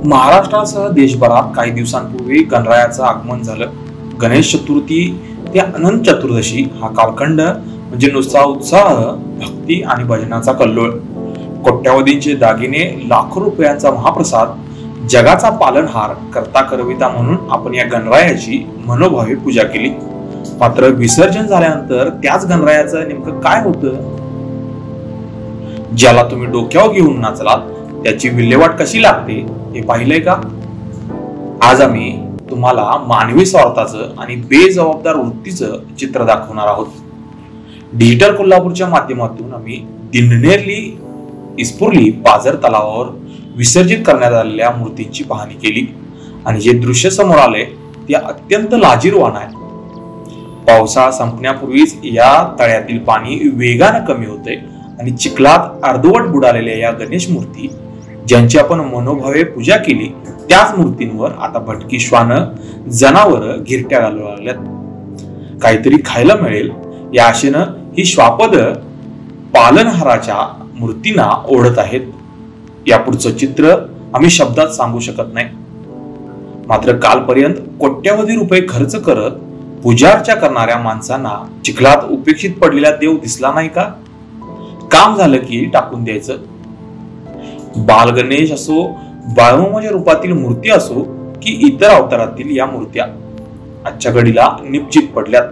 महाराष्ट्रासह देशभरात काही दिवसांपूर्वी गणरायाचं आगमन झालं। गणेश चतुर्थी ते अनंत चतुर्दशी हा कालखंड म्हणजे नुसता उत्साह, भक्ती आणि भजनाचा कल्लोळ। कोट्यावधींचे दागिने, लाखो रुपयांचा महाप्रसाद, जगाचा पालनहार करता करविता म्हणून आपण या गणरायाची मनोभावे पूजा केली। मात्र विसर्जन झाल्यानंतर त्याच गणरायाचं नेमकं काय होतं? ज्याला तुम्ही डोक्यावर घेऊन नाचलात त्याची विल्हेवाट कशी लागते हे पाहिलंय का? आज आम्ही तुम्हाला मानवी स्वार्थाचं आणि बेजबाबदार वृत्तीचं चित्र दाखवणार आहोत। डिजिटल कोल्हापूरच्या माध्यमातून आम्ही दिंडनेरली इस्पुर्ली पाझर तलावावर विसर्जित करण्यात आलेल्या मूर्तींची पाहणी केली आणि जे दृश्य समोर आले ते अत्यंत लाजिरवाणं आहे। पावसाळा संपण्यापूर्वीच या तळ्यातील पाणी वेगाने कमी होते आणि चिखलात अर्धवट बुडालेल्या या गणेश मूर्ती ज्यांची आपण मनोभावे पूजा केली त्याच मूर्तींवर आता भटकी श्वान, जनावर गिरट्या घालू लागल्यात। काहीतरी खायला मिळेल या आशेनं ही श्वापद पालनहाराच्या मूर्तींना ओढत आहेत। यापुढचं चित्र आम्ही शब्दात सांगू शकत नाही। मात्र कालपर्यंत कोट्यावधी रुपये खर्च करत पूजा अर्चा करणाऱ्या माणसांना चिखलात उपेक्षित पडलेला देव दिसला नाही का? काम झालं की टाकून द्यायचं। बाल गणेश असो, बाळूमामाच्या रूपातील मूर्ती असो की इतर अवतारातील या मूर्त्या आजच्या घडीला निश्चित पडल्यात।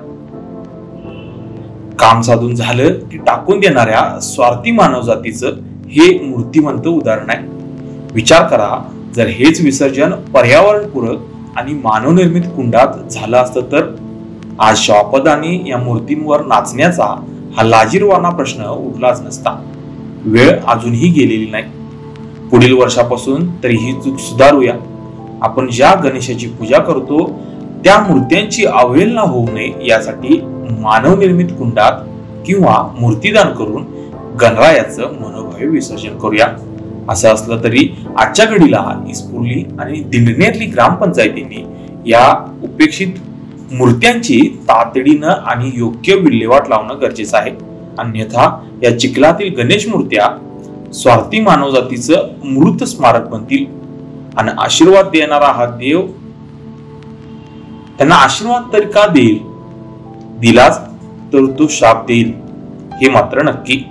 काम साधून झालं की टाकून देणाऱ्या स्वार्थी मानवजातीचं हे मूर्तिमंत उदाहरण आहे। विचार करा, जर हेच विसर्जन पर्यावरणपूरक आणि मानवनिर्मित कुंडात झालं असतं तर आज श्वापदानी या मूर्तींवर नाचण्याचा हा लाजिरवाणा प्रश्न उरलाच नसता। वेळ अजूनही गेलेली नाही। पुढील वर्षापासून तरी ही चूक सुधारूया। आपण ज्या गणेशाची पूजा करतो त्या मूर्त्यांची अवहेलना होऊ नये यासाठी मानवनिर्मित कुंडात किंवा मूर्तिदान करून गणरायाचं मनोभावे विसर्जन करूया। असं असलं तरी आजच्या घडीला इस्पुर्ली आणि दिंडनेरली ग्रामपंचायतींनी या उपेक्षित मूर्त्यांची तातडीनं आणि योग्य विल्हेवाट लावणं गरजेचं आहे। अन्यथा या चिखलातील गणेश मूर्त्या स्वार्थी मानवजातीचं मृत स्मारक बनतील आणि आशीर्वाद देणारा हा देव त्यांना आशीर्वाद तरी का देईल? दिलाच तर तो शाप देईल हे मात्र नक्की।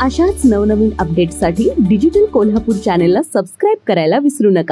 अशाच नवनवीन अपडेट्ससाठी डिजिटल कोल्हापूर चॅनेलला सबस्क्राइब करायला विसरू नका।